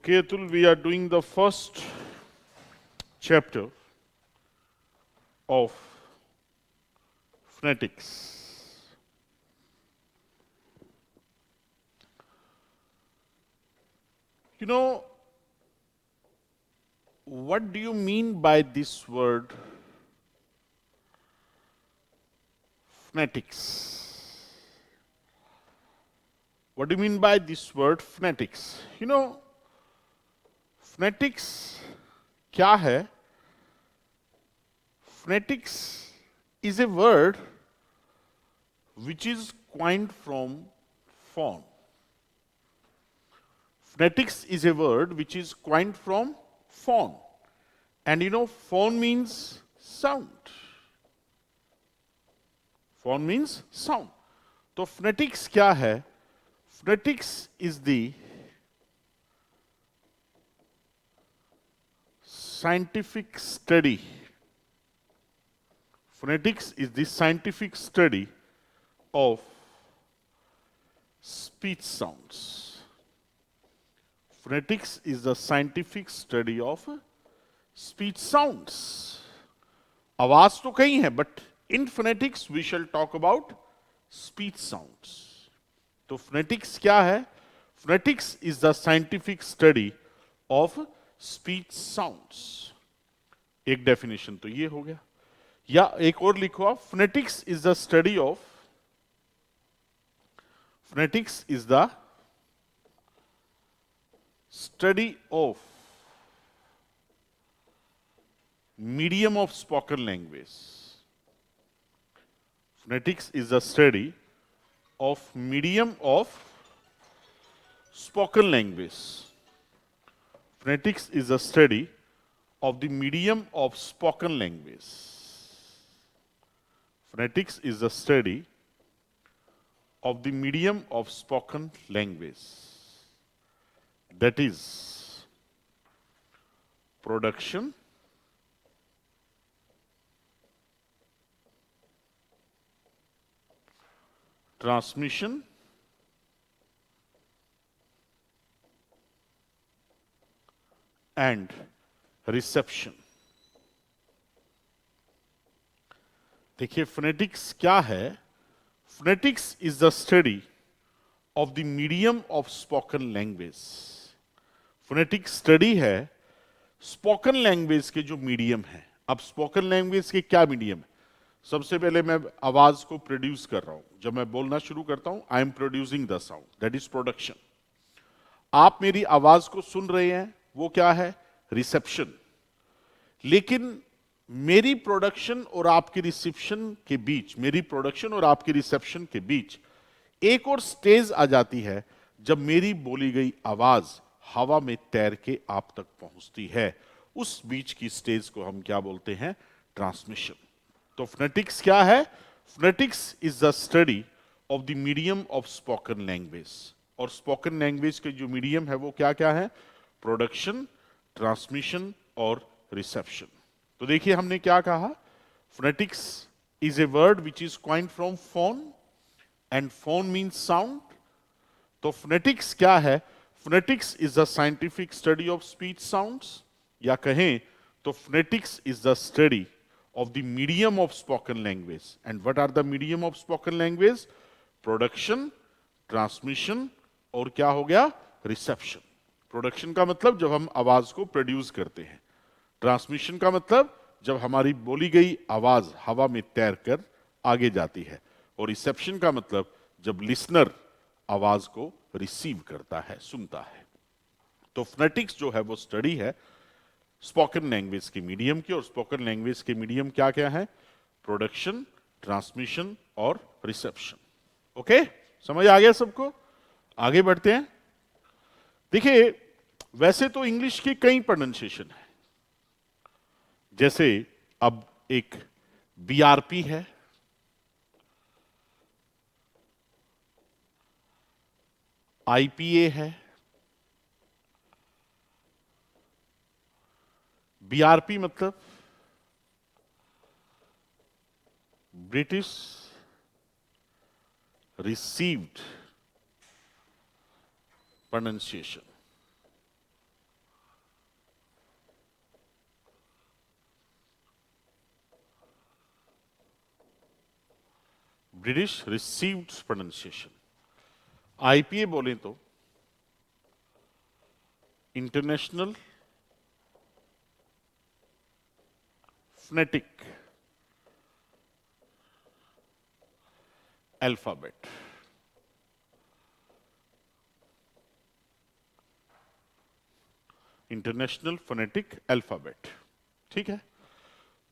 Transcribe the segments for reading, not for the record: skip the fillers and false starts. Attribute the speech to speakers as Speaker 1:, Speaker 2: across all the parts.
Speaker 1: Okay, Atul, we are doing the first chapter of phonetics. You know, what do you mean by this word phonetics? What do you mean by this word phonetics? You know, phonetics क्या है? Phonetics is a word which is coined from phone. Phonetics is a word which is coined from phone. And you know, phone means sound. Phone means sound. तो phonetics क्या है? Phonetics is the scientific study. Phonetics is the scientific study of speech sounds. Phonetics is the scientific study of speech sounds. आवाज तो कई है, but in phonetics we shall talk about speech sounds. तो phonetics क्या है? Phonetics is the scientific study of speech sounds. एक definition तो ये हो गया, या एक और लिखो आप, phonetics is the study of, phonetics is the study of medium of spoken language. Phonetics is the study of medium of spoken language. Phonetics is the study of the medium of spoken language. Phonetics is the study of the medium of spoken language. That is production, transmission, and reception. देखिए phonetics क्या है? Phonetics is the study of the medium of spoken language. Phonetics study है spoken language के जो medium है. अब spoken language के क्या मीडियम है? सबसे पहले मैं आवाज को प्रोड्यूस कर रहा हूं. जब मैं बोलना शुरू करता हूं, I am producing the sound, that is production. आप मेरी आवाज को सुन रहे हैं, वो क्या है? रिसेप्शन. लेकिन मेरी प्रोडक्शन और आपकी रिसेप्शन के बीच, मेरी प्रोडक्शन और आपकी रिसेप्शन के बीच एक और स्टेज आ जाती है जब मेरी बोली गई आवाज हवा में तैर के आप तक पहुंचती है. उस बीच की स्टेज को हम क्या बोलते हैं? ट्रांसमिशन. तो फोनेटिक्स क्या है? Phonetics is the study of the medium of spoken language. और स्पोकन लैंग्वेज के जो मीडियम है वो क्या क्या है? प्रोडक्शन, ट्रांसमिशन और रिसेप्शन. तो देखिए हमने क्या कहा? Phonetics is a word which is coined from phone, and phone means sound. तो फोनेटिक्स क्या है? Phonetics is the scientific study of speech sounds, या कहें तो phonetics is the study of the medium of spoken language. And what are the medium of spoken language? Production, transmission और क्या हो गया? Reception. Production का मतलब जब हम आवाज को प्रोड्यूस करते हैं. Transmission का मतलब जब हमारी बोली गई आवाज हवा में तैरकर आगे जाती है. और Reception का मतलब जब लिसनर आवाज को रिसीव करता है, सुनता है. तो फोनेटिक्स जो है वो स्टडी है स्पोकन लैंग्वेज के मीडियम की. और स्पोकन लैंग्वेज के मीडियम क्या क्या है? प्रोडक्शन, ट्रांसमिशन और रिसेप्शन. ओके, समझ आ गया सबको? आगे बढ़ते हैं. देखिए वैसे तो इंग्लिश की कई प्रोनाउंसिएशन है. जैसे अब एक बीआरपी है, आईपीए है. बीआरपी मतलब British received pronunciation. British received pronunciation. IPA बोले तो international phonetic alphabet. International phonetic alphabet, ठीक है।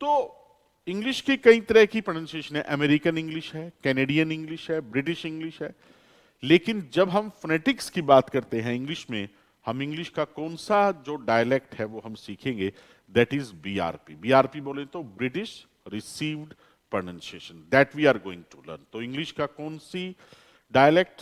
Speaker 1: तो इंग्लिश की कई तरह की प्रोनाउंसिएशन है, अमेरिकन इंग्लिश है, कैनेडियन इंग्लिश है, ब्रिटिश इंग्लिश है। लेकिन जब हम फोनेटिक्स की बात करते हैं इंग्लिश में, हम इंग्लिश का कौन सा जो डायलेक्ट है वो हम सीखेंगे, दैट इज बीआरपी। बीआरपी बोले तो British received pronunciation, that we are going to learn. तो इंग्लिश का कौन सी डायलेक्ट,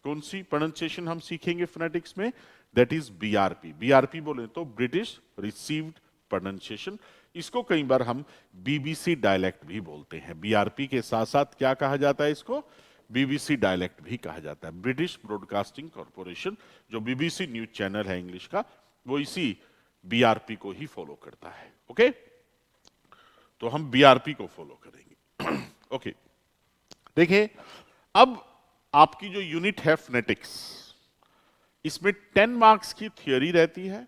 Speaker 1: कौन सी प्रोनाउंसिएशन हम सीखेंगे फोनेटिक्स में, दैट इज बीआरपी। बीआरपी बोले तो ब्रिटिश रिसीव्ड प्रोनाउंसिएशन। इसको कई बार हम बीबीसी डायलेक्ट भी बोलते हैं। बीआरपी के साथ साथ क्या कहा जाता है इसको, बीबीसी डायलेक्ट भी कहा जाता है। ब्रिटिश ब्रॉडकास्टिंग कॉरपोरेशन जो बीबीसी न्यूज चैनल है इंग्लिश का, वो इसी बीआरपी को ही फॉलो करता है। ओके, तो हम बीआरपी को फॉलो करेंगे। ओके, देखिए अब आपकी जो यूनिट है फोनेटिक्स, इसमें 10 मार्क्स की थियोरी रहती है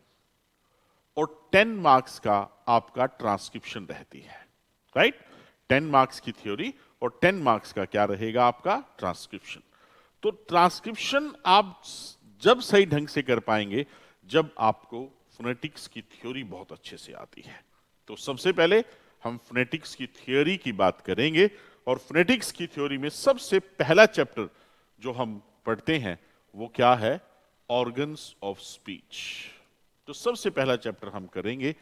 Speaker 1: और 10 मार्क्स का आपका ट्रांसक्रिप्शन रहती है, राइट। 10 मार्क्स की थ्योरी और 10 मार्क्स का क्या रहेगा आपका ट्रांसक्रिप्शन। तो ट्रांसक्रिप्शन आप जब सही ढंग से कर पाएंगे जब आपको फोनेटिक्स की थ्योरी बहुत अच्छे से आती है। तो सबसे पहले हम फोनेटिक्स की थ्योरी की बात करेंगे और फोनेटिक्स की थ्योरी में सबसे पहला चैप्टर जो हम पढ़ते हैं वो क्या है, ऑर्गन्स ऑफ स्पीच। तो सबसे पहला चैप्टर हम करेंगे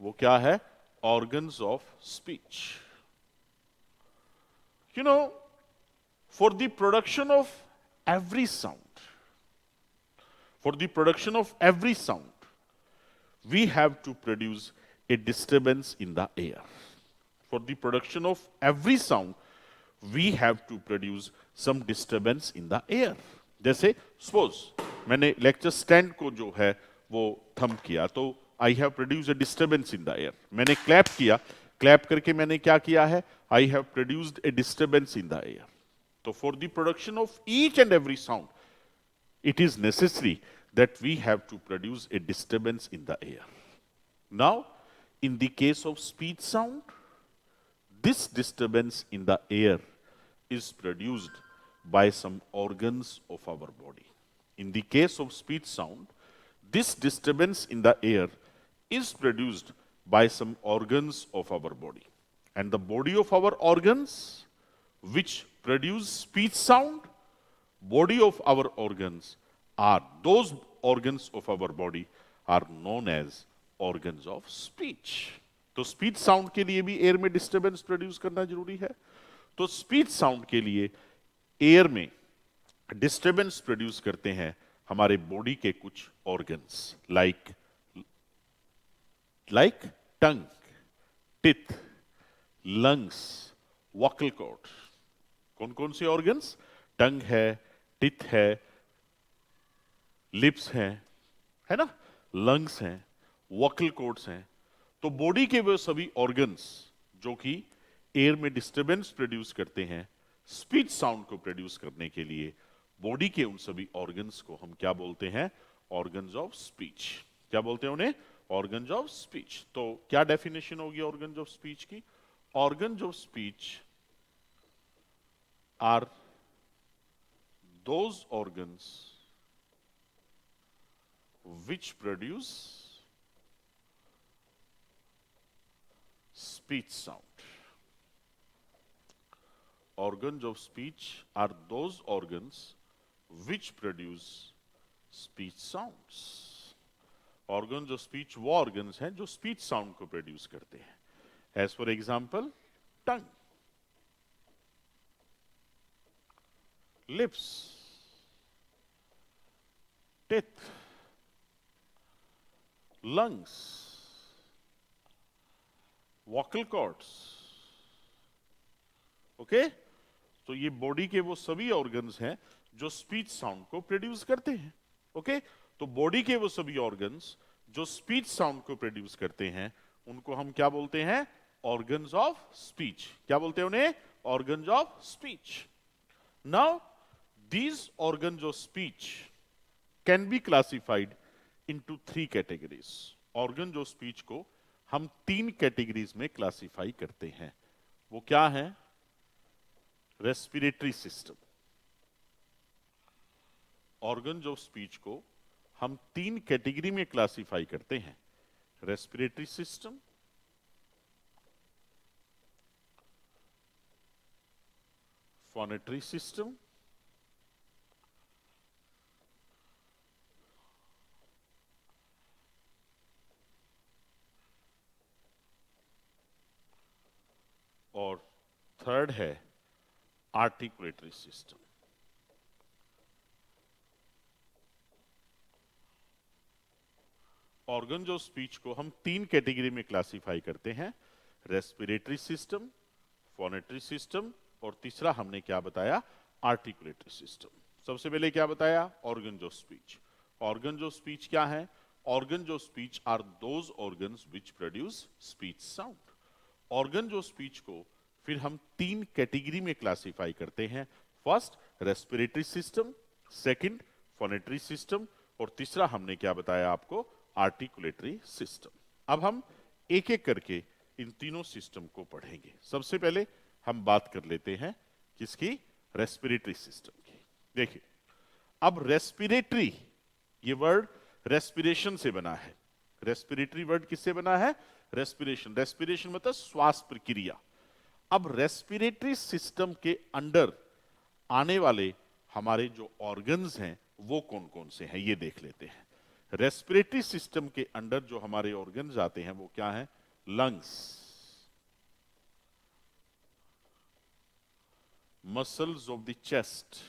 Speaker 1: वो क्या है, organs of speech. You know, for the production of every sound, for the production of every sound we have to produce a disturbance in the air. For the production of every sound, we have to produce some disturbance in the air. जैसे suppose मैंने lecture stand को जो है वो thumb किया तो I have produce a disturbance in the air. मैंने clap किया, क्लैप करके मैंने क्या किया है, I have produced a disturbance in the air. तो for the production of each and every sound, it is necessary that we have to produce a disturbance in the air. Now, in the case of speech sound, this disturbance in the air is produced by some organs of our body. In the case of speech sound, this disturbance in the air is produced by some organs of our body. And the body of our organs which produce speech sound, body of our organs are, those organs of our body are known as organs of speech. तो speech sound के लिए भी air में disturbance produce करना जरूरी है। तो speech sound के लिए एयर में डिस्टरबेंस प्रोड्यूस करते हैं हमारे बॉडी के कुछ organs, like tongue, teeth, lungs, vocal cord. कौन कौन से ऑर्गन्स, टंग है, टिथ है, लिप्स हैं, है ना, लंग्स हैं, वोकल कॉर्ड्स हैं। तो बॉडी के वो सभी ऑर्गन्स जो कि एयर में डिस्टरबेंस प्रोड्यूस करते हैं स्पीच साउंड को प्रोड्यूस करने के लिए, बॉडी के उन सभी ऑर्गन्स को हम क्या बोलते हैं, ऑर्गन्स ऑफ स्पीच। क्या बोलते हैं उन्हें, ऑर्गन्स ऑफ स्पीच। तो क्या डेफिनेशन होगी ऑर्गन्स ऑफ स्पीच की, organs of speech are those organs which produce speech sound. Organs of speech are those organs which produce speech sounds. Organs of speech वो organs हैं जो speech sound को produce करते हैं। As for example, tongue, lips, teeth, lungs, vocal cords. Okay, तो ये body के वो सभी ऑर्गन्स हैं जो स्पीच साउंड को प्रोड्यूस करते हैं। ओके, तो बॉडी के वो सभी ऑर्गन्स जो स्पीच साउंड को प्रोड्यूस करते हैं उनको हम क्या बोलते हैं, ऑर्गन्स ऑफ स्पीच। क्या बोलते हैं उन्हें, organs of speech. Now, these organs of speech can be classified into three categories. Organs of speech को हम तीन कैटेगरीज में क्लासिफाई करते हैं. वो क्या है? Respiratory system. ऑर्गन्स ऑफ स्पीच को हम तीन कैटेगरी में क्लासिफाई करते हैं. रेस्पिरेटरी सिस्टम, फोनेटरी सिस्टम और थर्ड है आर्टिकुलेटरी सिस्टम. ऑर्गन्स ऑफ स्पीच को हम तीन कैटेगरी में क्लासिफाई करते हैं. रेस्पिरेटरी सिस्टम, फोनेटरी सिस्टम और तीसरा हमने क्या बताया? Articulatory system. सबसे पहले क्या बताया? Organs of speech. Organs of speech क्या है? Organs of speech are those organs which produce speech sound. ऑर्गन्स ऑफ स्पीच को फिर हम तीन कैटेगरी में क्लासिफाई करते हैं. First respiratory system, second phonatory system और तीसरा हमने क्या बताया आपको? Articulatory system. अब हम एक एक करके इन तीनों सिस्टम को पढ़ेंगे. सबसे पहले हम बात कर लेते हैं किसकी? रेस्पिरेटरी सिस्टम की. देखिए, अब रेस्पिरेटरी ये वर्ड रेस्पिरेशन से बना है. रेस्पिरेटरी वर्ड किससे बना है? रेस्पिरेशन. रेस्पिरेशन मतलब श्वास प्रक्रिया. अब रेस्पिरेटरी सिस्टम के अंडर आने वाले हमारे जो ऑर्गन्स हैं वो कौन कौन से हैं ये देख लेते हैं. रेस्पिरेटरी सिस्टम के अंडर जो हमारे ऑर्गन्स आते हैं वो क्या है? Lungs, muscles of the chest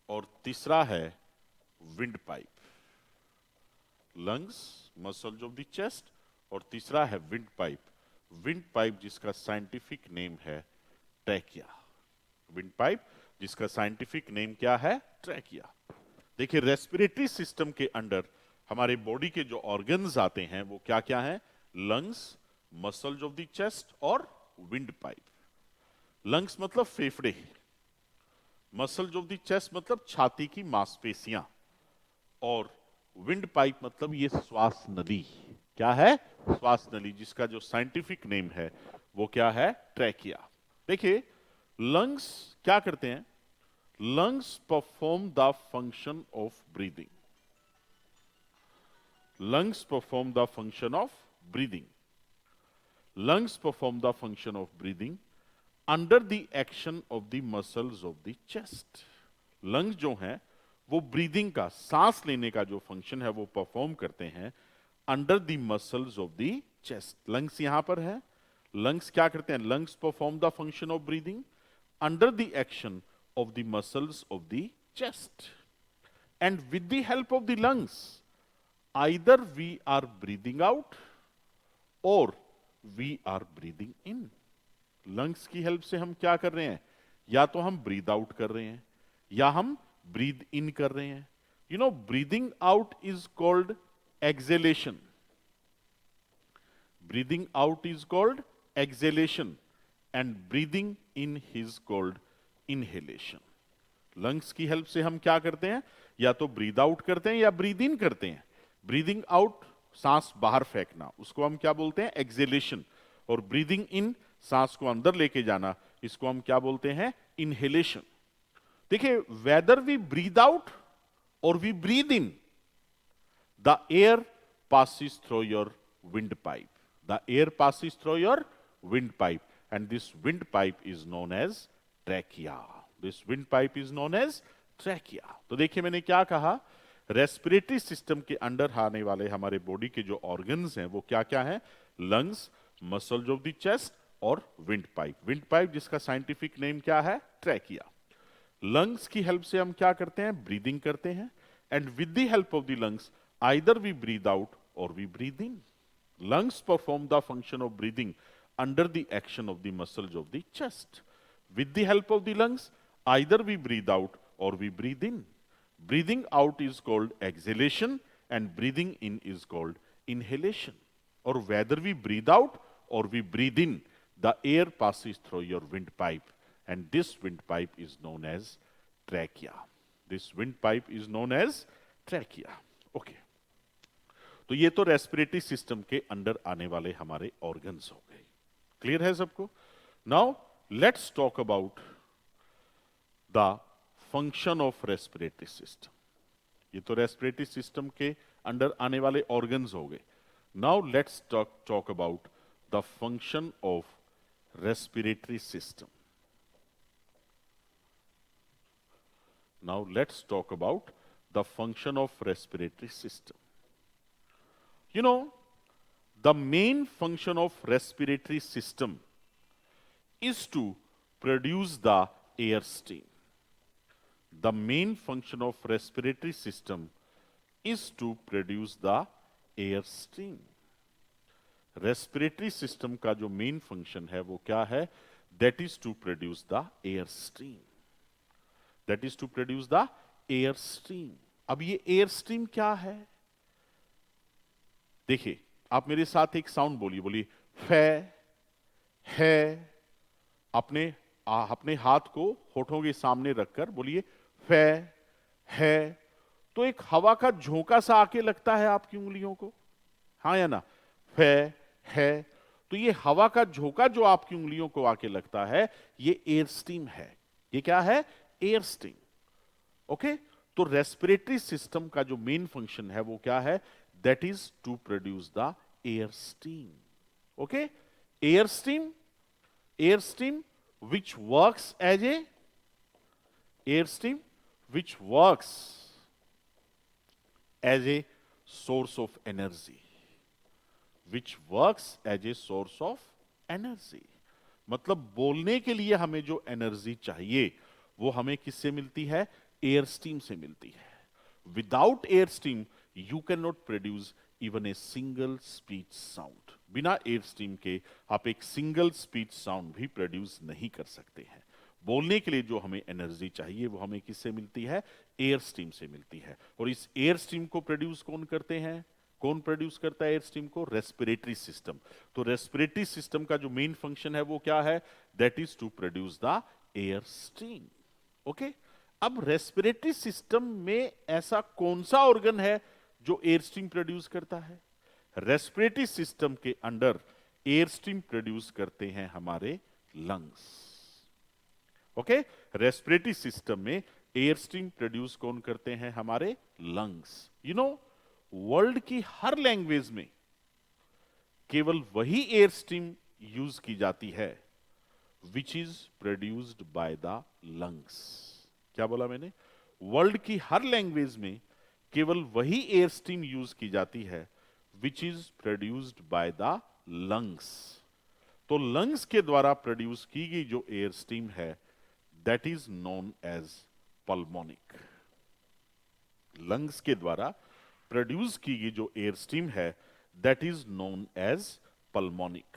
Speaker 1: और तीसरा है wind pipe. Lungs, muscles of the chest और तीसरा है विंड पाइप. विंड पाइप जिसका साइंटिफिक नेम है ट्रैकिया. विंड पाइप जिसका साइंटिफिक नेम क्या है? ट्रैकिया. देखिए, रेस्पिरेटरी सिस्टम के अंडर हमारे बॉडी के जो ऑर्गन्स आते हैं वो क्या क्या हैं? Lungs, muscles of the chest और विंड पाइप. लंग्स मतलब फेफड़े, मसल्स ऑफ द चेस्ट मतलब छाती की मांसपेशियां और विंड पाइप मतलब ये श्वास नली. क्या है? श्वास नली जिसका जो साइंटिफिक नेम है वो क्या है? ट्रैकिया. देखिए, लंग्स क्या करते हैं? Lungs perform the function of breathing. Lungs perform the function of breathing. Lungs perform the function of breathing under the action of the muscles of the chest. Lungs जो हैं वो ब्रीदिंग का, सांस लेने का जो फंक्शन है वो परफॉर्म करते हैं under the muscles of the chest. Lungs यहां पर है. लंग्स क्या करते हैं? Lungs perform the function of breathing under the action of the muscles of the chest. And with the help of the lungs, either we are breathing out or we are breathing in. Lungs की help से हम क्या कर रहे हैं? या तो हम ब्रीद आउट कर रहे हैं या हम ब्रीद इन कर रहे हैं. You know, breathing out is called exhalation. Breathing out is called exhalation and breathing in is called inhalation. Lungs की हेल्प से हम क्या करते हैं? या तो ब्रीद आउट करते हैं या ब्रीद इन करते हैं. ब्रीदिंग आउट सांस बाहर फेंकना, उसको हम क्या बोलते हैं? एक्सेलेशन. और ब्रीदिंग इन सांस को अंदर लेके जाना, इसको हम क्या बोलते हैं? इनहेलेशन. देखिए, वेदर वी ब्रीद आउट और we breathe in, the air passes through your windpipe. The air passes through your windpipe, and this windpipe is known as trachea. This windpipe is known as trachea. तो देखिए, मैंने क्या कहा? Respiratory system के under आने वाले हमारे body के जो ऑर्गन्स हैं वो क्या क्या हैं? Lungs, muscles of the chest और विंड पाइप. विंड पाइप जिसका साइंटिफिक नेम क्या है? ट्रैकिया. लंग्स की हेल्प से हम क्या करते हैं? ब्रीदिंग करते हैं. And with the help of the lungs either we breathe out और we breathe in. Lungs perform the function of breathing under the action of the muscles of the chest. With the help of the lungs, either we breathe out or we breathe in. Breathing out is called exhalation and breathing in is called inhalation. Or whether we breathe out or we breathe in, the air passes through your windpipe, and this windpipe is known as trachea. This windpipe is known as trachea. Okay. तो ये तो respiratory system के under आने वाले हमारे organs हो गए. Clear है सबको? Now let's talk about the function of respiratory system. ये तो रेस्पिरेटरी सिस्टम के अंडर आने वाले ऑर्गन्स हो गए. Now let's talk about the function of respiratory system. Now let's talk about the function of respiratory system. You know, the main function of respiratory system is to produce the air stream. The main function of respiratory system is to produce the air stream. Respiratory system का जो main function है वो क्या है? That is to produce the air stream. That is to produce the air stream. अब ये air stream क्या है? देखिए, आप मेरे साथ एक साउंड बोलिए. बोलिए फे, है. अपने हाथ को होठों के सामने रखकर बोलिए फे, है. तो एक हवा का झोंका सा आके लगता है आपकी उंगलियों को, हाँ या ना? फे, है. तो ये हवा का झोंका जो आपकी उंगलियों को आके लगता है, ये एयर स्टीम है. ये क्या है? Air steam. ओके. तो रेस्पिरेटरी सिस्टम का जो मेन फंक्शन है वो क्या है? That is to produce the air stream. Okay? Air stream which works as a source of energy. Which works as a source of energy. मतलब बोलने के लिए हमें जो एनर्जी चाहिए वो हमें किससे मिलती है? एयर स्टीम से मिलती है. Without air steam, you cannot produce even a single speech sound. बिना एयर स्टीम के आप एक सिंगल स्पीच साउंड भी प्रोड्यूस नहीं कर सकते हैं. बोलने के लिए जो हमें एनर्जी चाहिए वो हमें किससे मिलती है? एयर स्टीम से मिलती है. और इस एयर स्टीम को प्रोड्यूस कौन करते हैं? कौन प्रोड्यूस करता है एयर स्टीम को? Respiratory system. तो रेस्पिरेटरी सिस्टम का जो मेन फंक्शन है वो क्या है? That is to produce the air steam. Okay. अब रेस्पिरेटरी सिस्टम में ऐसा कौन सा ऑर्गन है जो एयर स्ट्रीम प्रोड्यूस करता है? रेस्पिरेटरी सिस्टम के अंडर एयर स्ट्रीम प्रोड्यूस करते हैं हमारे लंग्स. ओके. रेस्पिरेटरी सिस्टम में एयर स्ट्रीम प्रोड्यूस कौन करते हैं? हमारे लंग्स. यू नो, वर्ल्ड की हर लैंग्वेज में केवल वही एयर स्ट्रीम यूज की जाती है which is produced by the lungs. क्या बोला मैंने? वर्ल्ड की हर लैंग्वेज में केवल वही एयर स्ट्रीम यूज की जाती है which is produced by the lungs. तो लंग्स के द्वारा प्रोड्यूस की गई जो एयर स्ट्रीम है that is known as pulmonic. Lungs के द्वारा प्रोड्यूस की गई जो एयर स्ट्रीम है that is known as pulmonic.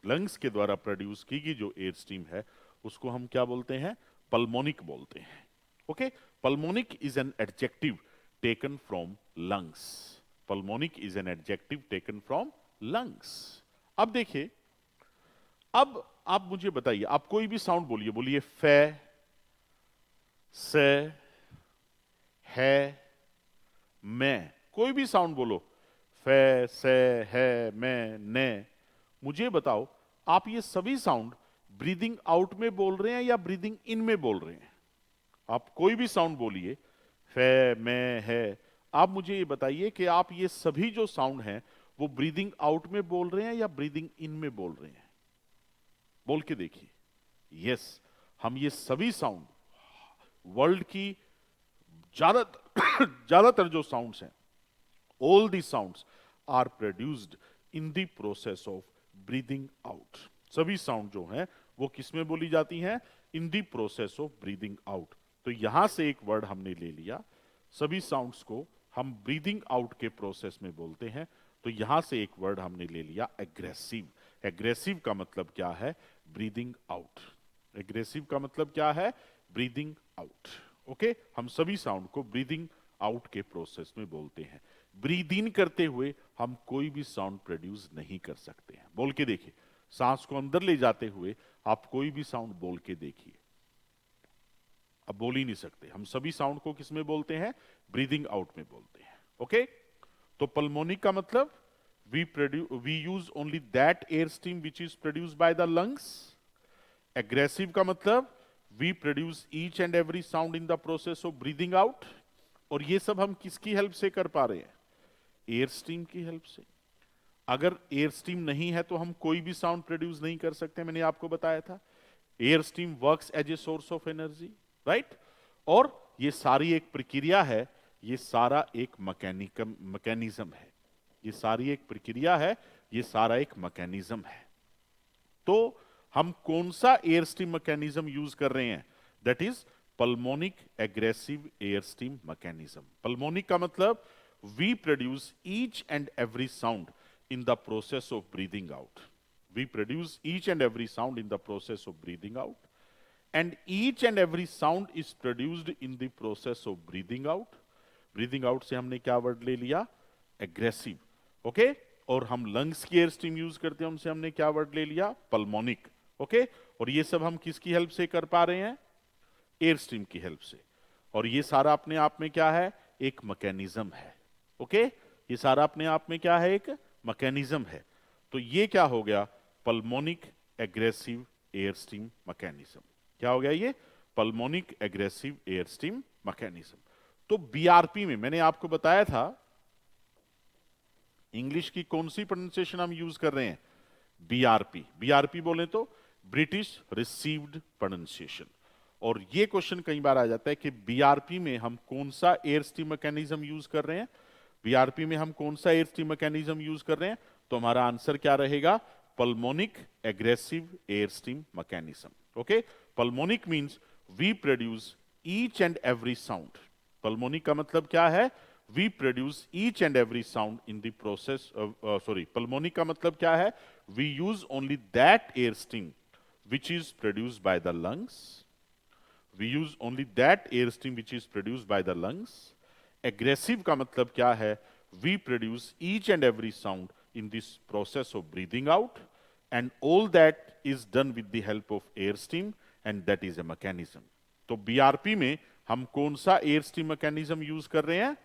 Speaker 1: Lungs के द्वारा प्रोड्यूस की गई जो एयर स्ट्रीम है उसको हम क्या बोलते हैं? पल्मोनिक बोलते हैं. Okay, pulmonic is an adjective taken from lungs. Pulmonic is an adjective taken from lungs. अब देखिए, अब आप मुझे बताइए, आप कोई भी साउंड बोलिए. बोलिए फे, से, है, मैं. कोई भी साउंड बोलो. फे, से, है, मैं, ने. मुझे बताओ, आप ये सभी साउंड ब्रीदिंग आउट में बोल रहे हैं या ब्रीदिंग इन में बोल रहे हैं? आप कोई भी साउंड बोलिए, फे, मैं, है. आप मुझे ये बताइए कि आप ये सभी जो साउंड हैं वो ब्रीदिंग आउट में बोल रहे हैं या ब्रीदिंग इन में बोल रहे हैं? बोल के देखिए. यस, हम ये सभी साउंड, वर्ल्ड की ज्यादातर जो साउंड्स हैं, all the sounds are produced in the process of breathing out. सभी साउंड जो हैं वो किस में बोली जाती हैं? In the process of breathing out. तो यहां से एक वर्ड हमने ले लिया. सभी साउंड्स को हम ब्रीदिंग आउट के प्रोसेस में बोलते हैं. तो यहां से एक वर्ड हमने ले लिया एग्रेसिव. एग्रेसिव का मतलब क्या है? Breathing out. एग्रेसिव का मतलब क्या है? Breathing out. ओके. हम सभी साउंड को ब्रीदिंग आउट के प्रोसेस में बोलते हैं. ब्रीद इन करते हुए हम कोई भी साउंड प्रोड्यूस नहीं कर सकते हैं. बोल के देखिए. सांस को अंदर ले जाते हुए आप कोई भी साउंड बोल के देखिए, अब बोल ही नहीं सकते। हम सभी साउंड को किस में बोलते हैं? ब्रीदिंग आउट में बोलते हैं। ओके, तो पल्मोनिक का मतलब we use only that air stream which is produced by the lungs. Egressive का मतलब we produce each and every sound in the process of breathing out. और ये सब हम किसकी हेल्प से कर पा रहे हैं? एयर स्ट्रीम की हेल्प से। अगर एयर स्ट्रीम नहीं है तो हम कोई भी साउंड प्रोड्यूस नहीं कर सकते, मैंने आपको बताया था। Air stream works as a source of energy, right. और ये सारी एक प्रक्रिया है, ये सारा एक मैकेनिज्म है, ये सारी एक प्रक्रिया है, ये सारा एक मैकेनिज्म है। तो हम कौन सा एयर स्ट्रीम मैकेनिज्म यूज कर रहे हैं? That is pulmonic egressive air stream mechanism. Pulmonic का मतलब we produce each and every sound in the process of breathing out. We produce each and every sound in the process of breathing out. And each and every sound is produced in the process of breathing out. Breathing out से हमने क्या word ले लिया? Aggressive. Okay, और हम lungs की air stream use करते हैं, उनसे हमने क्या वर्ड ले लिया? पल्मोनिक। ओके, और ये सब हम किसकी हेल्प से कर पा रहे हैं? एयर स्ट्रीम की हेल्प से। और ये सारा अपने आप में क्या है? एक मैकेनिज्म है। ओके, ये सारा अपने आप में क्या है? एक मैकेनिज्म है। तो ये क्या हो गया? Pulmonic egressive air stream mechanism. क्या हो गया ये? Pulmonic egressive air stream mechanism. तो बीआरपी में मैंने आपको बताया था, इंग्लिश की कौन सी प्रोनाउंसिएशन हम यूज कर रहे हैं? बीआरपी। बीआरपी बोले तो ब्रिटिश रिसीव्ड प्रोनाउंसिएशन। और ये क्वेश्चन कई बार आ जाता है कि बीआरपी में हम कौन सा एयर स्ट्रीम मैकेनिज्म यूज कर रहे हैं? बीआरपी में हम कौन सा एयर स्ट्रीम मैकेनिज्म यूज कर रहे हैं? तो हमारा आंसर क्या रहेगा? Pulmonic egressive air stream mechanism. Okay, pulmonic means we produce each and every sound. Pulmonic का मतलब क्या है? We produce each and every sound in the process pulmonic का मतलब क्या है? We use only that air stream which is produced by the lungs. We use only that air stream which is produced by the lungs. Egressive का मतलब क्या है? We produce each and every sound in this process of breathing out, and all that is done with the help of air stream, and that is a mechanism. तो BRP में हम कौन सा air stream mechanism use कर रहे हैं?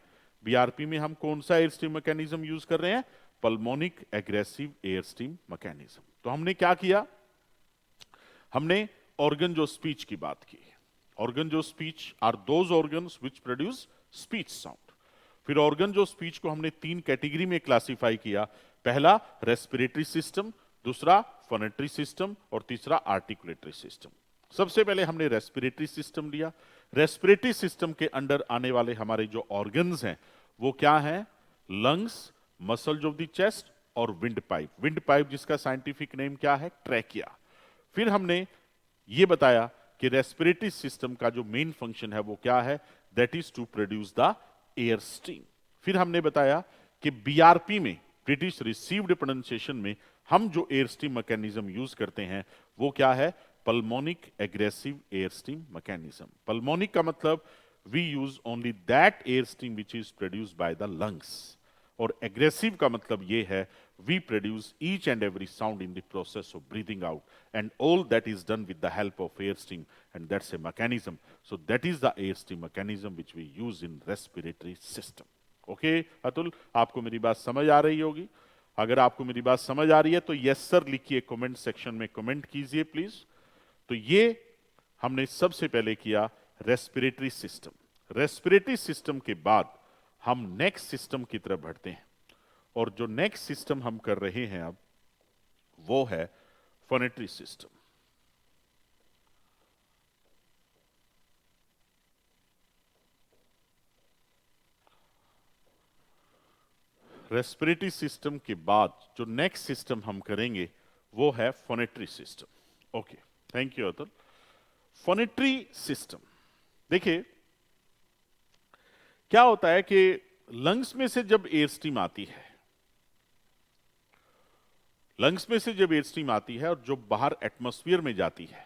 Speaker 1: BRP में हम कौन सा एयर स्ट्रीम मैकेनिज्म यूज कर रहे हैं? Pulmonic egressive air stream mechanism. तो हमने क्या किया? हमने organs of स्पीच की बात की। organs of speech are those organs which produce speech sound. फिर organs of स्पीच को हमने तीन कैटेगरी में क्लासिफाई किया। पहला रेस्पिरेटरी सिस्टम, दूसरा फोनेटरी सिस्टम, और तीसरा आर्टिकुलेटरी सिस्टम। सबसे पहले हमने रेस्पिरेटरी सिस्टम लिया। रेस्पिरेटरी सिस्टम के अंडर आने वाले हमारे जो ऑर्गन्स हैं वो क्या हैं? Lungs, muscles of the chest और विंड पाइप। विंड पाइप जिसका साइंटिफिक नेम क्या है? ट्रैकिया। फिर हमने ये बताया कि रेस्पिरेटरी सिस्टम का जो मेन फंक्शन है वो क्या है? That is to produce the air stream. फिर हमने बताया कि बीआरपी में, ब्रिटिश रिसीव्ड प्रोनाउंसिएशन में, हम जो एयर स्ट्रीम मैकेनिज्म यूज करते हैं वो क्या है? Pulmonic egressive air stream mechanism. Pulmonic का मतलब we use only that air stream which is produced by the lungs, और एग्रेसिव का मतलब ये है we produce each and every sound in the process of breathing out, and all that is done with the help of air stream, and that's a mechanism. So that is the air stream mechanism which we use in respiratory system. Okay, Atul, आपको मेरी बात समझ आ रही होगी। अगर आपको मेरी बात समझ आ रही है तो यस सर लिखिए, कमेंट सेक्शन में कमेंट कीजिए प्लीज। तो ये हमने सबसे पहले किया रेस्पिरेटरी सिस्टम। रेस्पिरेटरी सिस्टम के बाद हम नेक्स्ट सिस्टम की तरफ बढ़ते हैं, और जो नेक्स्ट सिस्टम हम कर रहे हैं अब वो है फोनेटरी सिस्टम। रेस्पिरेटरी सिस्टम के बाद जो नेक्स्ट सिस्टम हम करेंगे वो है phonatory system. Okay, thank you Atul. Phonatory system, देखिए क्या होता है कि लंग्स में से जब एयर स्ट्रीम आती है, लंग्स में से जब एयर स्ट्रीम आती है और जो बाहर एटमॉस्फेयर में जाती है,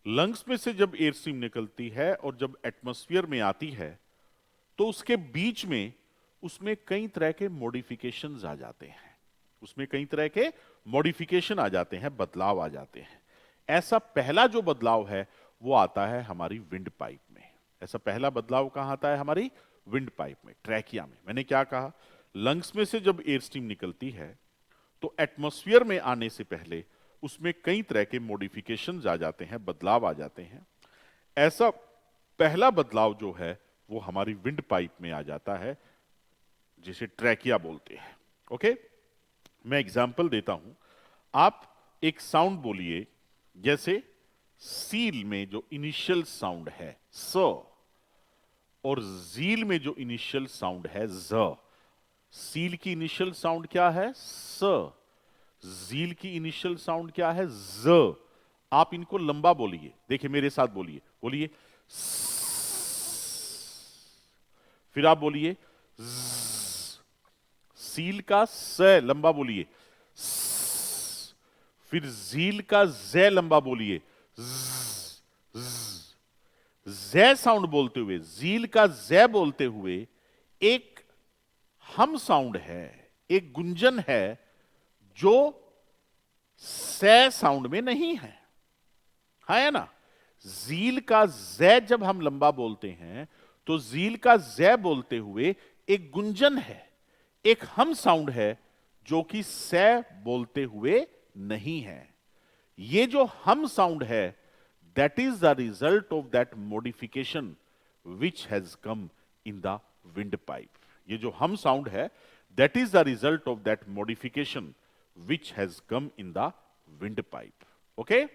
Speaker 1: लंग्स में से जब एयर स्ट्रीम निकलती है और जब एटमॉस्फेयर में आती है, तो उसके बीच में उसमें कई तरह के मॉडिफिकेशंस आ जाते हैं। उसमें कई तरह के मॉडिफिकेशन आ जाते हैं, बदलाव आ जाते हैं। ऐसा पहला जो बदलाव है वो आता है हमारी विंड पाइप में। ऐसा पहला बदलाव कहां आता है? हमारी विंड पाइप में, ट्रैकिया में। मैंने क्या कहा? लंग्स में से जब एयर स्ट्रीम निकलती है तो एटमॉस्फेयर में आने से पहले उसमें कई तरह के मॉडिफिकेशंस आ जाते हैं, बदलाव आ जाते हैं। ऐसा पहला बदलाव जो है वो हमारी विंड पाइप में आ जाता है, जिसे ट्रैकिया बोलते हैं। ओके, मैं एग्जांपल देता हूं। आप एक साउंड बोलिए, जैसे सील में जो इनिशियल साउंड है स, और जील में जो इनिशियल साउंड है ज। सील की इनिशियल साउंड क्या है? स। जील की इनिशियल साउंड क्या है? ज। आप इनको लंबा बोलिए, देखिए मेरे साथ बोलिए, बोलिए फिर आप बोलिए ज। सील का स लंबा बोलिए, फिर जील का ज लंबा बोलिए, ज साउंड बोलते हुए, जील का ज बोलते हुए एक हम साउंड है, एक गुंजन है जो से साउंड में नहीं है। है ना? जील का ज जब हम लंबा बोलते हैं तो जील का ज बोलते हुए एक गुंजन है, एक हम साउंड है जो कि से बोलते हुए नहीं है। ये जो हम साउंड है, that is the result of that modification which has come in the wind pipe. ये जो हम साउंड है, that is the result of that modification which has come in the wind pipe. Okay,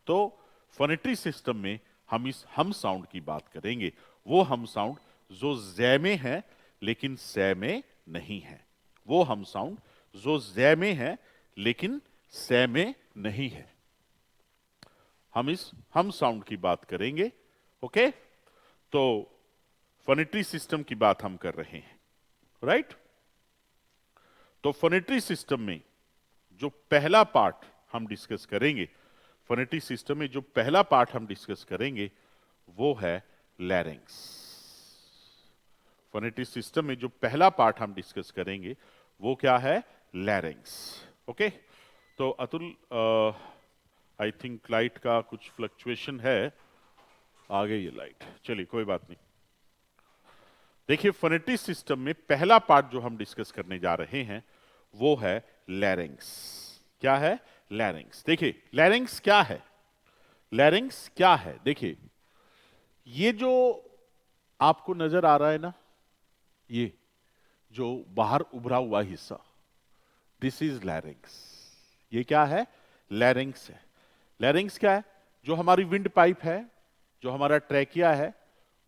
Speaker 1: तो phonatory system में हम इस हम sound की बात करेंगे, वो हम साउंड जो ज़ में है लेकिन से में नहीं है, वो हम साउंड जो ज़ में है लेकिन से में नहीं है। हम इस हम साउंड की बात करेंगे। ओके, तो फोनेटरी सिस्टम की बात हम कर रहे हैं, राइट? तो फोनेटरी सिस्टम में जो पहला पार्ट हम डिस्कस करेंगे, फोनेटिक सिस्टम में जो पहला पार्ट हम डिस्कस करेंगे वो है लैरिंग्स। फोनेटिक सिस्टम में जो पहला पार्ट हम डिस्कस करेंगे वो क्या है? लैरिंग्स। ओके, तो अतुल, आई थिंक लाइट का कुछ फ्लक्चुएशन है, आ गई ये लाइट, चलिए कोई बात नहीं। देखिए, फोनेटिक सिस्टम में पहला पार्ट जो हम डिस्कस करने जा रहे हैं वो है लैरिंग्स। क्या है? लैरिंग्स। देखिए, लैरिंग्स क्या है? लैरिंग्स क्या है? देखिए, ये जो आपको नजर आ रहा है ना, ये जो बाहर उभरा हुआ हिस्सा, दिस इज लैरिंग्स। ये क्या है? लैरिंग्स है। लैरिंग्स क्या है? जो हमारी विंड पाइप है, जो हमारा ट्रैकिया है,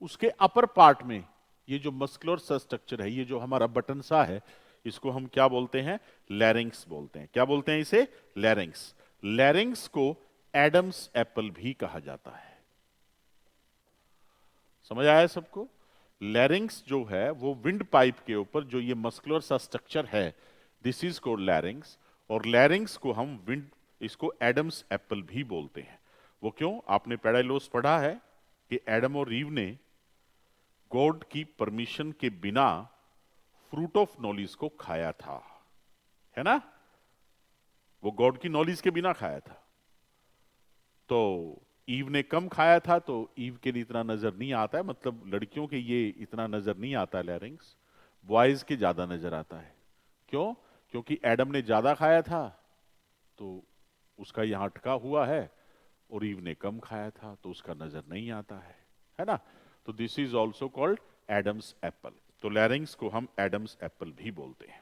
Speaker 1: उसके अपर पार्ट में ये जो मस्कुलर सा स्ट्रक्चर है, ये जो हमारा बटन सा है, इसको हम क्या बोलते हैं? लैरिंग्स बोलते हैं। क्या बोलते हैं इसे? लैरिंग्स। लैरिंग्स को एडम्स एप्पल भी कहा जाता है। समझ आया सबको? लैरिंग्स जो है वो विंड पाइप के ऊपर जो ये मस्कुलर सा स्ट्रक्चर है, दिस इज कॉल्ड लैरिंग्स। और लैरिंग्स को हम विंड, इसको एडम्स एप्पल भी बोलते हैं। वो क्यों? आपने पैरालोस पढ़ा है कि एडम और ईव ने गॉड की परमिशन के बिना फ्रूट ऑफ नॉलेज को खाया था, है ना? वो गॉड की नॉलेज के बिना खाया था। तो ईव ने कम खाया था, तो ईव के लिए इतना नजर नहीं आता है, मतलब लड़कियों के ये इतना नजर नहीं आता लैरिंग्स, बॉयज के ज्यादा नजर आता है। क्यों? क्योंकि एडम ने ज्यादा खाया था तो उसका यहां अटका हुआ है, और ईव ने कम खाया था तो उसका नजर नहीं आता है ना? तो this is also called Adam's apple. तो लैरिंग्स को हम एडम्स एप्पल भी बोलते हैं।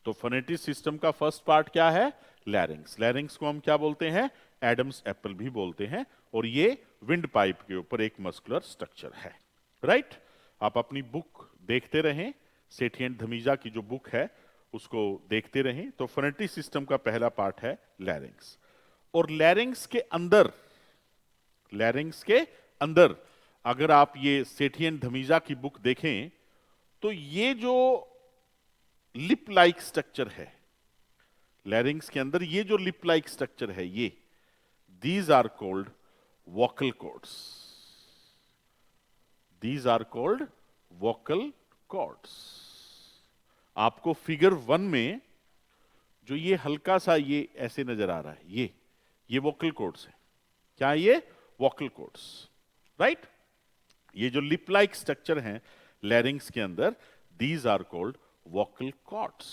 Speaker 1: तो फोनेटिक सिस्टम का फर्स्ट पार्ट क्या है? लैरिंग्स। लैरिंग्स को हम क्या बोलते हैं? एडम्स एप्पल भी बोलते हैं। और ये विंड पाइप के ऊपर एक मस्कुलर स्ट्रक्चर है, राइट? आप अपनी बुक देखते रहें, सेठी एंड धमीजा की जो बुक है उसको देखते रहें। तो फोनेटिक सिस्टम का पहला पार्ट है लैरिंग्स। और लैरिंग्स के अंदर, लैरिंग्स के अंदर अगर आप ये सेठी एंड धमीजा की बुक देखें तो ये जो लिप लाइक स्ट्रक्चर है लैरिंग्स के अंदर, ये जो लिप लाइक स्ट्रक्चर है, ये these are called vocal cords. These are called vocal cords. आपको फिगर 1 में जो ये हल्का सा ये ऐसे नजर आ रहा है, ये वोकल कॉर्ड्स है। क्या है ये? Vocal cords, right. ये जो लिप लाइक स्ट्रक्चर हैं लैरिंग्स के अंदर, these are called vocal cords.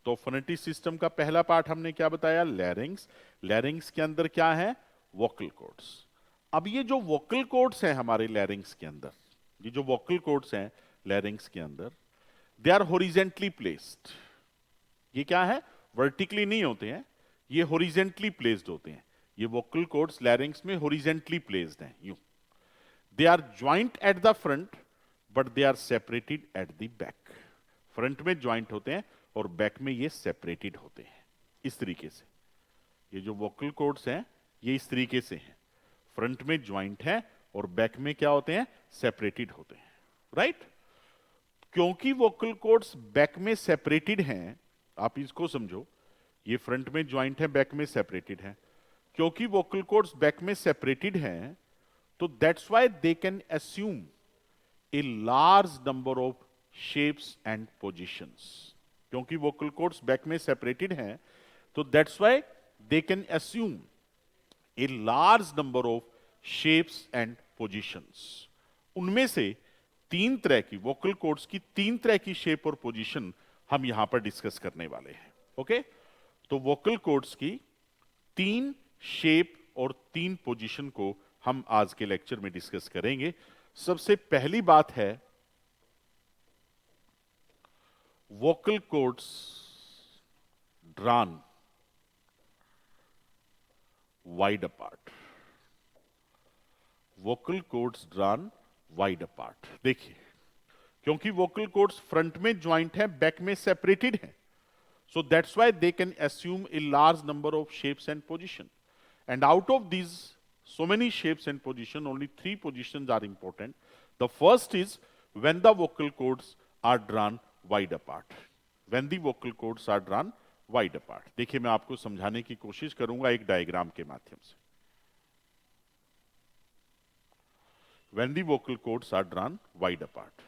Speaker 1: तो फोनेटिक सिस्टम का पहला पार्ट हमने क्या बताया? लैरिंग्स। लैरिंग्स के अंदर क्या है? Vocal chords. अब ये जो वोकल कॉर्ड्स हैं हमारे लैरिंग्स के अंदर, ये जो वोकल कॉर्ड्स हैं लैरिंग्स के अंदर, दे आर हॉरिजेंटली प्लेस्ड। ये क्या है? वर्टिकली नहीं होते हैं, ये हॉरिजेंटली प्लेस्ड होते हैं। ये वोकल कॉर्ड्स लैरिंग्स में हॉरिजेंटली प्लेस्ड हैं, यूं। They are joint at the front but they are separated at the back. Front में ज्वाइंट होते हैं और बैक में ये सेपरेटेड होते हैं, इस तरीके से। ये जो वोकल कॉर्ड्स हैं ये इस तरीके से हैं, फ्रंट में ज्वाइंट है और बैक में क्या होते हैं? सेपरेटेड होते हैं, राइट। क्योंकि वोकल कॉर्ड्स बैक में सेपरेटेड हैं, आप इसको समझो, ये फ्रंट में ज्वाइंट है, बैक में सेपरेटेड है। क्योंकि वोकल कॉर्ड्स बैक में सेपरेटेड हैं, तो that's why they can assume a large number of shapes and positions. क्योंकि वोकल कॉर्ड्स बैक में सेपरेटेड हैं, तो that's why they can assume a large number of shapes and positions. उनमें से तीन तरह की वोकल कॉर्ड्स की तीन तरह की शेप और पोजीशन हम यहां पर डिस्कस करने वाले हैं, ओके। तो वोकल कॉर्ड्स की तीन शेप और तीन पोजीशन को हम आज के लेक्चर में डिस्कस करेंगे। सबसे पहली बात है vocal chords drawn wide apart. Vocal cords drawn wide apart. देखिए, क्योंकि वोकल कॉर्ड्स फ्रंट में ज्वाइंट है, बैक में सेपरेटेड है, so that's why they can assume a large number of shapes and position, and out of these so many shapes and position, only three positions are important. The first is when the vocal cords are drawn wide apart. When the vocal cords are drawn wide apart. देखिए, मैं आपको समझाने की कोशिश करूंगा एक diagram के माध्यम से। When the vocal cords are drawn wide apart.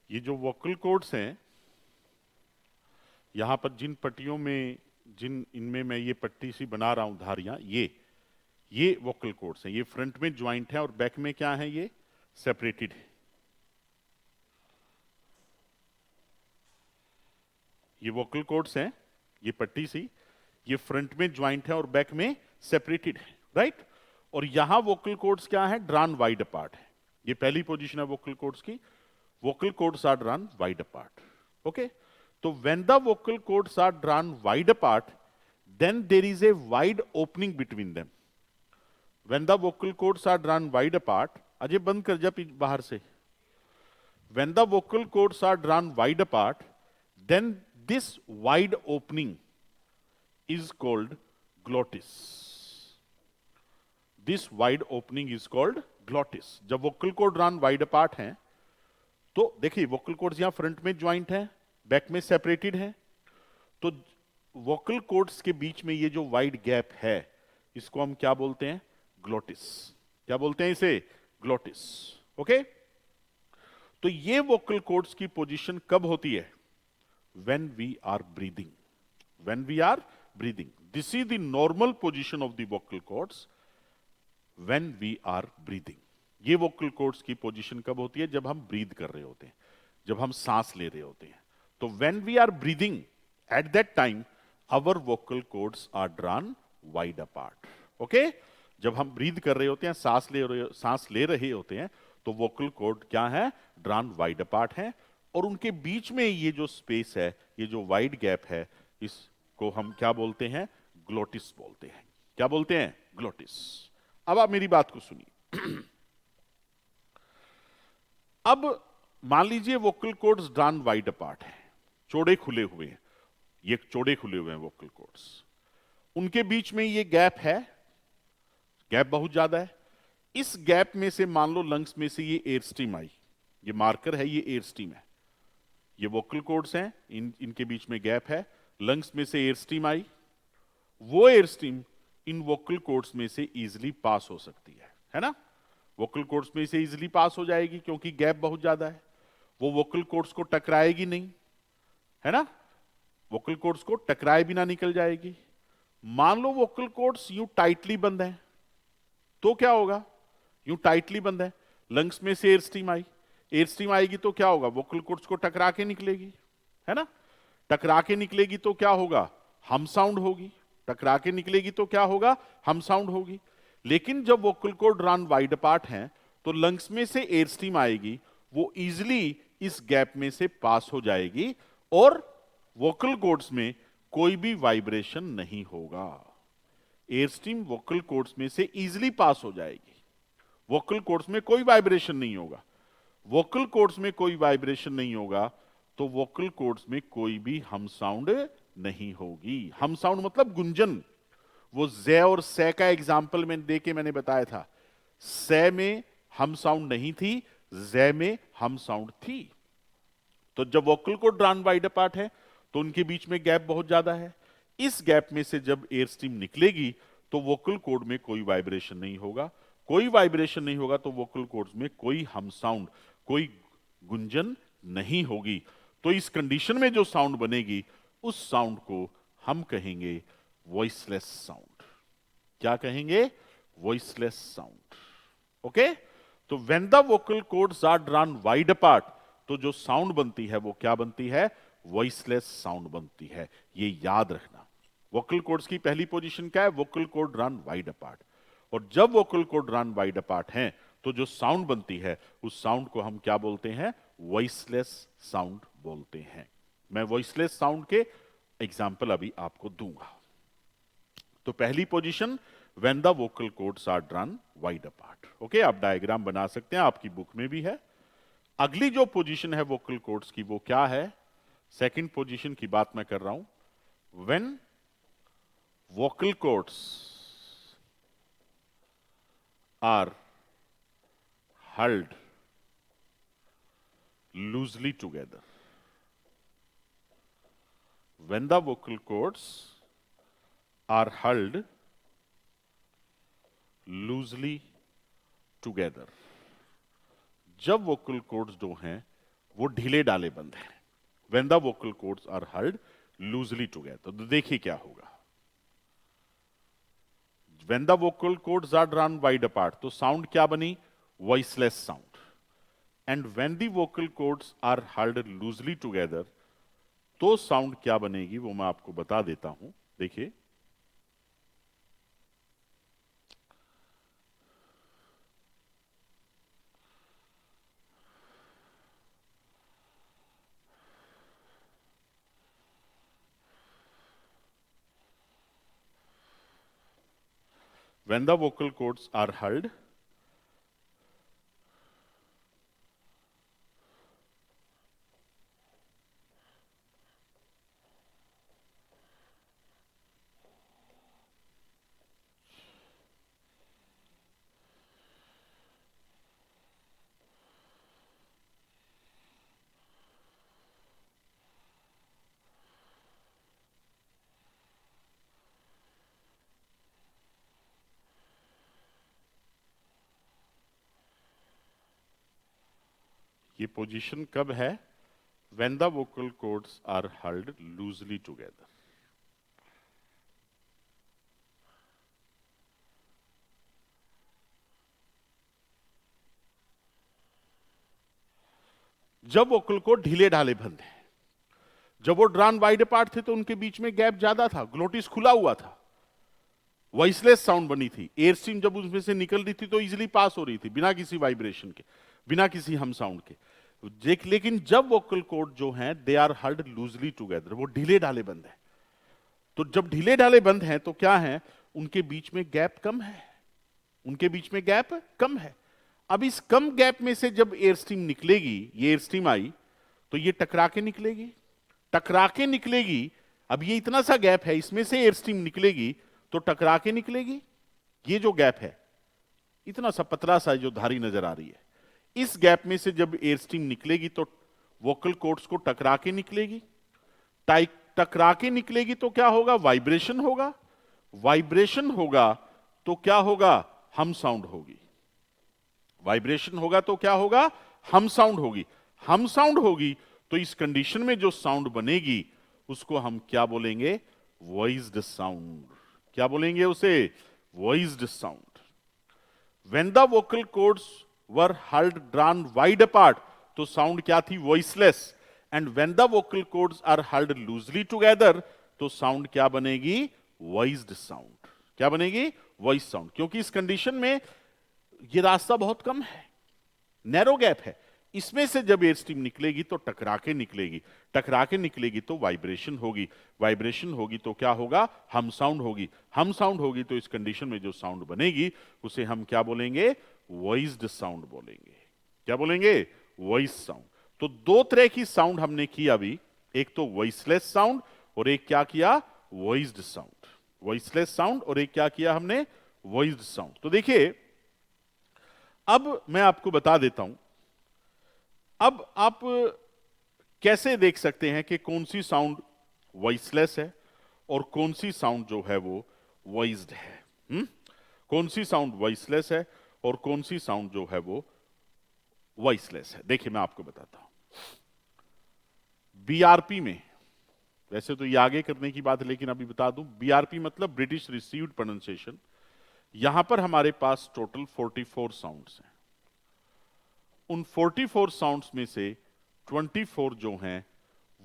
Speaker 1: ये जो वोकल कॉर्ड्स हैं, यहां पर जिन पट्टियों में, जिन इनमें मैं ये पट्टी सी बना रहा हूं धारियां, ये वोकल कॉर्ड्स हैं। ये फ्रंट में ज्वाइंट है और बैक में क्या है? ये सेपरेटेड है। ये वोकल कॉर्ड्स हैं, ये पट्टी सी, ये फ्रंट में ज्वाइंट है और बैक में सेपरेटेड है, राइट। और यहां वोकल कॉर्ड्स क्या है? ड्रॉन वाइड अपार्ट है। ये पहली पोजीशन है वोकल कॉर्ड्स की। Vocal cords are drawn wide apart, okay. तो when the vocal cords are drawn wide apart, then there is a wide opening between them. When the vocal cords are drawn wide apart, Ajay बंद कर जा बाहर से। When the vocal cords are drawn wide apart, then this wide opening is called glottis. This wide opening is called glottis. जब vocal cord drawn wide apart हैं, तो देखिए vocal cords यहां फ्रंट में ज्वाइंट है, बैक में separated है, तो vocal cords के बीच में ये जो वाइड गैप है, इसको हम क्या बोलते हैं? ग्लोटिस। क्या बोलते हैं इसे? Glottis, okay. तो ये वोकल कॉर्ड्स की पोजीशन कब होती है? When we are breathing. When we are breathing. This is the normal position of the vocal cords when we are breathing. ये वोकल कॉर्ड्स की पोजीशन कब होती है? जब हम ब्रीद कर रहे होते हैं, जब हम सांस ले रहे होते हैं। तो when we are breathing, at that time our vocal cords are drawn wide apart. Okay? जब हम ब्रीद कर रहे होते हैं, सांस ले रहे होते हैं, तो वोकल कॉर्ड क्या है? ड्रॉन वाइड अपार्ट है, और उनके बीच में ये जो स्पेस है, ये जो वाइड गैप है, इसको हम क्या बोलते हैं? ग्लोटिस बोलते हैं। क्या बोलते हैं? ग्लोटिस। अब आप मेरी बात को सुनिए। अब मान लीजिए vocal cords drawn wide apart है, चौड़े खुले हुए हैं, ये चौड़े खुले हुए हैं वोकल कॉर्ड्स, उनके बीच में ये गैप है, गैप बहुत ज्यादा है, इस गैप में से मान लो लंग्स में से ये एयर स्ट्रीम आई, ये मार्कर है, ये एयर स्ट्रीम है, ये वोकल कॉर्ड्स हैं, इनके बीच में गैप है, लंग्स में से एयर स्ट्रीम आई, वो air stream in vocal cords में से इजीली पास हो सकती है ना? वोकल कॉर्ड्स में से इजीली पास हो जाएगी क्योंकि गैप बहुत ज्यादा है, वो वोकल कॉर्ड्स को टकराएगी नहीं, है ना? वोकल कॉर्ड्स को टकराए बिना निकल जाएगी। मान लो वोकल कॉर्ड्स यूं टाइटली बंद हैं, तो क्या होगा? यूं टाइटली बंद है, लंग्स में से air stream I, air stream आएगी तो क्या होगा? वोकल कॉर्ड्स को टकरा के निकलेगी, है ना? टकरा के निकलेगी तो क्या होगा? हम साउंड होगी। टकरा के निकलेगी तो क्या होगा? हम साउंड होगी। लेकिन जब vocal cord run wide apart हैं तो लंग्स में से एयर स्ट्रीम आएगी, वो इजिली इस गैप में से पास हो जाएगी और वोकल कॉर्ड्स में कोई भी वाइब्रेशन नहीं होगा। एयर स्ट्रीम वोकल कॉर्ड्स में से इजिली पास हो जाएगी, वोकल कॉर्ड्स में कोई वाइब्रेशन नहीं होगा। वोकल कॉर्ड्स में कोई वाइब्रेशन नहीं होगा तो वोकल कॉर्ड्स में कोई भी हम साउंड नहीं होगी। हम साउंड मतलब गुंजन। वो ज़े और से का एग्जाम्पल मैंने बताया था, से में हम साउंड नहीं थी, ज़े में हम साउंड थी। तो जब vocal cord run wide apart है तो उनके बीच में गैप बहुत ज्यादा है, इस गैप में से जब एयर स्ट्रीम निकलेगी तो वोकल कॉर्ड में कोई वाइब्रेशन नहीं होगा। कोई वाइब्रेशन नहीं होगा तो वोकल कॉर्ड्स में कोई हम साउंड, कोई गुंजन नहीं होगी। तो इस कंडीशन में जो साउंड बनेगी उस साउंड को हम कहेंगे वॉइसलेस साउंड। क्या कहेंगे? Voiceless sound. ओके? तो when the vocal cords are drawn wide apart तो जो साउंड बनती है वो क्या बनती है? वॉइसलेस साउंड बनती है। ये याद रखना। वोकल कॉर्ड्स की पहली पोजीशन क्या है? Vocal cord run wide apart. और जब vocal cord run wide apart हैं तो जो साउंड बनती है उस साउंड को हम क्या बोलते हैं? वॉइसलेस साउंड बोलते हैं। मैं वॉइसलेस साउंड के एग्जाम्पल अभी आपको दूंगा। तो पहली position when the vocal cords are drawn wide apart. Okay, आप डायग्राम बना सकते हैं, आपकी बुक में भी है। अगली जो पोजीशन है वोकल कॉर्ड्स की वो क्या है? सेकंड पोजीशन की बात मैं कर रहा हूं। When vocal cords are held loosely together. When the vocal cords are held loosely together, जब वोकल कॉर्ड्स जो हैं वो ढीले डाले बंद हैं, when the vocal cords are held loosely together, तो देखिए क्या होगा। when the vocal cords are drawn wide apart तो साउंड क्या बनी? Voiceless sound. And when the vocal cords are held loosely together तो साउंड क्या बनेगी वो मैं आपको बता देता हूं। देखिए, when the vocal cords are held ये पोजीशन कब है? when the vocal cords are held loosely together। जब वोकल कोर्ड ढीले ढाले बंद है। जब वो ड्रॉन वाइड अपार्ट थे तो उनके बीच में गैप ज्यादा था, ग्लोटिस खुला हुआ था, वॉइसलेस साउंड बनी थी। एयर स्ट्रीम जब उसमें से निकल रही थी तो इजीली पास हो रही थी बिना किसी वाइब्रेशन के, बिना किसी हम साउंड के। लेकिन जब वोकल कॉर्ड जो हैं they are held loosely together, वो ढीले ढाले बंद है। तो जब ढीले ढाले बंद हैं तो क्या है? उनके बीच में गैप कम है, उनके बीच में गैप कम है। अब इस कम गैप में से जब एयर स्ट्रीम निकलेगी, ये एयर स्ट्रीम आई तो ये टकरा के निकलेगी, टकरा के निकलेगी। अब ये इतना सा गैप है, इसमें से एयर स्ट्रीम निकलेगी तो टकरा के निकलेगी। ये जो गैप है इतना सा पतला सा जो धारी नजर आ रही है, इस गैप में से जब एयर स्ट्रीम निकलेगी तो वोकल कॉर्ड्स को टकरा के निकलेगी। टकरा के निकलेगी तो क्या होगा? वाइब्रेशन होगा। वाइब्रेशन होगा तो क्या होगा? हम साउंड होगी। वाइब्रेशन होगा तो क्या होगा? हम साउंड होगी। हम साउंड होगी तो इस कंडीशन में जो साउंड बनेगी उसको हम क्या बोलेंगे? Voiced sound. क्या बोलेंगे उसे? Voiced sound. When the vocal cords were held drawn wide apart तो साउंड क्या थी? Voiceless. And when the vocal cords are held loosely together तो साउंड क्या बनेगी? Voiced sound. क्या बनेगी? Voice sound. क्योंकि इस कंडीशन में ये रास्ता बहुत कम है, नैरो गैप है, इसमें से जब एयर स्ट्रीम निकलेगी तो टकरा के निकलेगी। टकरा के निकलेगी तो वाइब्रेशन होगी। वाइब्रेशन होगी तो क्या होगा? हम साउंड होगी। हम साउंड होगी तो इस कंडीशन में जो साउंड बनेगी उसे हम क्या बोलेंगे? वॉइस्ड साउंड बोलेंगे। क्या बोलेंगे? Voice sound. तो दो तरह की साउंड हमने की अभी, एक तो वॉइसलेस साउंड और एक क्या किया? Voiced sound. वॉइसलेस साउंड और एक क्या किया हमने? Voiced sound. तो देखिए, अब मैं आपको बता देता हूं, अब आप कैसे देख सकते हैं कि कौन सी साउंड वॉइसलेस है और कौन सी साउंड जो है वो वॉइस्ड है। कौन सी साउंड वॉइसलेस है और कौन सी साउंड जो है वो वॉइसलेस है। देखिए मैं आपको बताता हूं। बीआरपी में, वैसे तो ये आगे करने की बात है लेकिन अभी बता दूं, बीआरपी मतलब ब्रिटिश रिसीव्ड प्रोनाउंसिएशन। यहां पर हमारे पास टोटल 44 साउंड्स हैं। उन 44 साउंड्स में से 24 जो हैं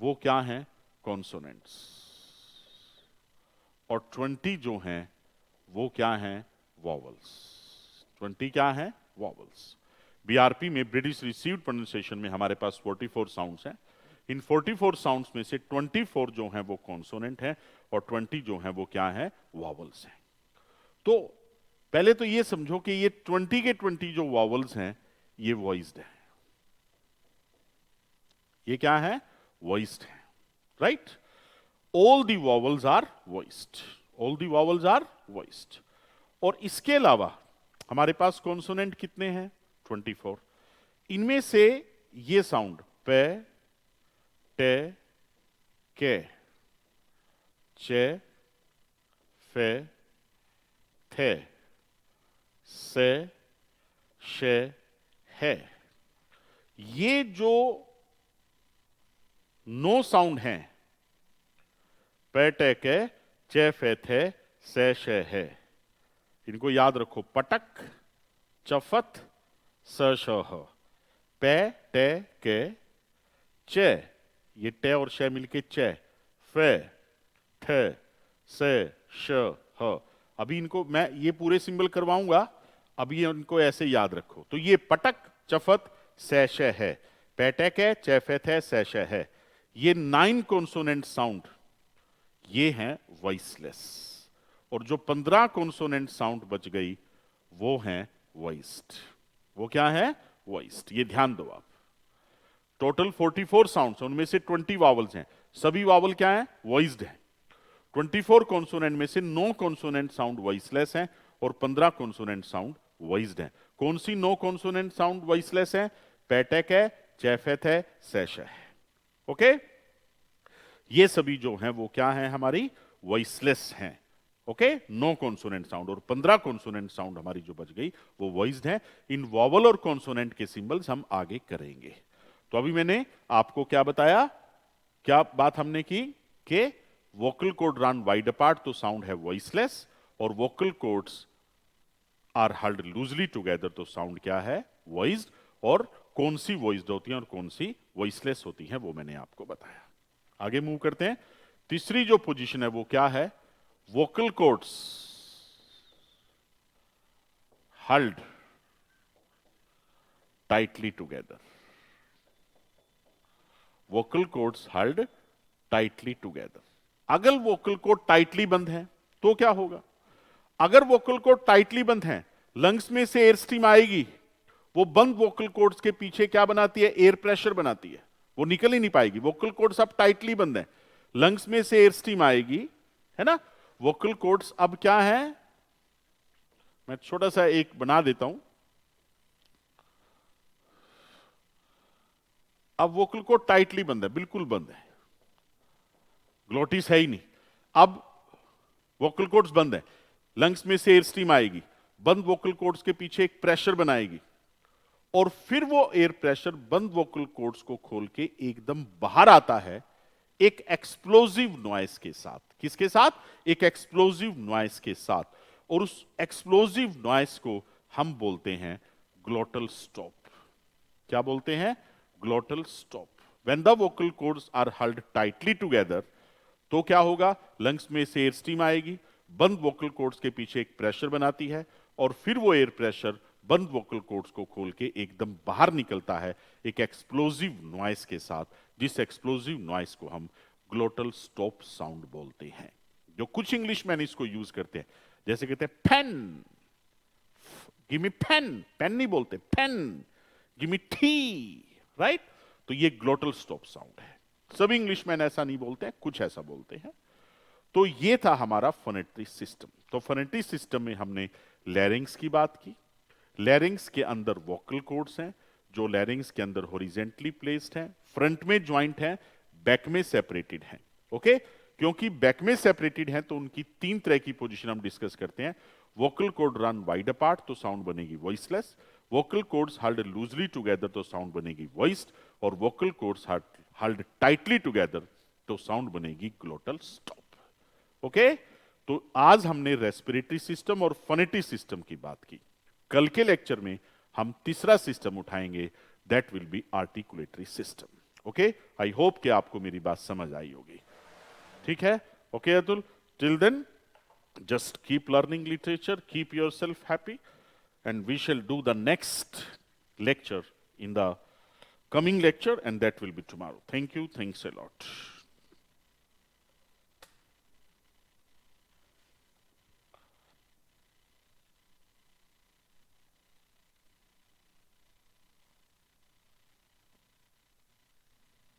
Speaker 1: वो क्या हैं? कॉन्सोनेंट्स। और 20 जो हैं वो क्या हैं? वॉवल्स। 20 क्या हैं? वॉवल्स। बीआरपी में, ब्रिटिश रिसीव्ड प्रोनाउंसिएशन में, हमारे पास 44 साउंड्स हैं। इन 44 साउंड्स में से 24 जो हैं वो कॉन्सोनेंट हैं और 20 जो हैं वो क्या हैं? वॉवल्स हैं। तो पहले तो ये समझो कि ये 20 के 20 जो वॉवल्स हैं ये वॉइस्ड है। ये क्या है? वॉइस्ड है, right? All the vowels are voiced. All the vowels are voiced. और इसके अलावा हमारे पास कॉन्सोनेंट कितने हैं? 24। इनमें से ये साउंड पे, टे, के, चे, फे, थे, से, शे, है, ये जो 9 साउंड हैं, पे, टे, के, चे, फे, थे, से, शे, है, इनको याद रखो। पटक, चफत, स, श, ह। पे, टे, के, चे, ये टे और शे मिलके चे, फे, थे, से, श, ह। अभी इनको मैं ये पूरे सिंबल करवाऊंगा, अभी इनको ऐसे याद रखो। तो ये पटक, चफत, से, शे है, पेटक है, चैफेथ है, से, शे है। ये 9 कॉन्सोनेंट साउंड ये हैं वॉइसलेस। और जो 15 कॉन्सोनेंट साउंड बच गई वो हैं वॉइस्ड। वो क्या है? वॉइस्ड। ये ध्यान दो आप। टोटल 44 साउंड्स, उनमें से 20 वावल्स हैं। सभी वावल क्या हैं? वॉइस्ड हैं। 24 कॉन्सोनेंट में से 9 कॉन्सोनेंट साउंड वॉइसलेस हैं और 15 कॉन्सोनेंट साउंड वॉइस्ड हैं। कौन सी 9 कॉन्सोनेंट साउंड वॉइसलेस हैं? पेटक है, चैफेथ है, सेश है। ओके, ये सभी जो हैं वो क्या हैं? हमारी वॉइसलेस हैं। ओके, 9 कॉन्सोनेंट साउंड और 15 कॉन्सोनेंट साउंड हमारी जो बच गई वो वॉइस्ड हैं। इन वॉवल और कॉन्सोनेंट के सिंबल्स हम आगे करेंगे। तो अभी मैंने आपको क्या बताया? क्या बात हमने की कि vocal cord run wide apart तो साउंड है वॉइसलेस, और vocal cords are held loosely together तो साउंड क्या है? वॉइस्ड। और कौन सी वॉइस्ड होती हैं और कौन सी वॉइसलेस होती हैं वो मैंने आपको बताया। आगे मूव करते हैं। तीसरी जो पोजीशन है वो क्या है? Vocal cords held tightly together. Vocal cords held tightly together. अगर वोकल कॉर्ड टाइटली बंद है तो क्या होगा? अगर वोकल कॉर्ड टाइटली बंद है, लंग्स में से एयर स्ट्रीम आएगी, वो बंद वोकल कॉर्ड्स के पीछे क्या बनाती है? एयर प्रेशर बनाती है, वो निकल ही नहीं पाएगी। वोकल कॉर्ड्स अब टाइटली बंद है, लंग्स में से एयर स्ट्रीम आएगी, है ना? वोकल कॉर्ड्स अब क्या है? मैं छोटा सा एक बना देता हूं। अब वोकल कॉर्ड टाइटली बंद है, बिल्कुल बंद है, ग्लोटिस है ही नहीं। अब वोकल कॉर्ड्स बंद है, लंग्स में से एयर स्ट्रीम आएगी, बंद वोकल कॉर्ड्स के पीछे एक प्रेशर बनाएगी, और फिर वो एयर प्रेशर बंद वोकल कॉर्ड्स को खोल के एकदम बाहर आता है एक एक्सप्लोजिव नॉइस के साथ। किसके साथ? एक एक्सप्लोजिव नॉइस के साथ। और उस एक्सप्लोजिव नॉइस को हम बोलते हैं ग्लोटल स्टॉप। क्या बोलते हैं? Glottal stop. When the vocal cords are held tightly together, तो क्या होगा? लंग्स में से एयर स्ट्रीम आएगी, बंद वोकल कॉर्ड्स के पीछे एक प्रेशर बनाती है, और फिर वो एयर प्रेशर बंद वोकल कॉर्ड्स को खोल के एकदम बाहर निकलता है एक एक्सप्लोजिव नॉइस के साथ, जिस एक्सप्लोजिव नॉइस को हम ग्लोटल स्टॉप साउंड बोलते हैं। जो कुछ इंग्लिश मैन इसको यूज करते हैं, जैसे कहते हैं pen, give me pen, pen नहीं बोलते, pen, give me tea, right? तो ये ग्लोटल स्टॉप साउंड है। सभी इंग्लिश मैन ऐसा नहीं बोलते हैं, कुछ ऐसा बोलते हैं। तो ये था हमारा फोनेट्री सिस्टम। तो फोनेट्री सिस्टम में हमने लैरिंग्स की बात की। लैरिंग्स के अंदर वोकल कॉर्ड्स हैं जो लैरिंग्स के अंदर हॉरिजेंटली प्लेस्ड हैं, फ्रंट में ज्वाइंट हैं, बैक में सेपरेटेड हैं। ओके, क्योंकि बैक में सेपरेटेड हैं तो उनकी तीन तरह की पोजीशन हम डिस्कस करते हैं। Vocal cord run wide apart तो साउंड बनेगी voiceless, vocal cords held loosely together तो साउंड बनेगी वॉइस्ड, और vocal cords held tightly together तो साउंड बनेगी ग्लोटल स्टॉप। ओके, तो आज हमने रेस्पिरेटरी सिस्टम और फोनेटिक सिस्टम की बात की। कल के लेक्चर में हम तीसरा सिस्टम उठाएंगे, that will be articulatory system. Okay, I hope कि आपको मेरी बात समझ आई होगी। ठीक है? Okay Atul, till then just keep learning literature, keep yourself happy, and we shall do the next lecture in the coming lecture, and that will be tomorrow. Thank you, thanks a lot.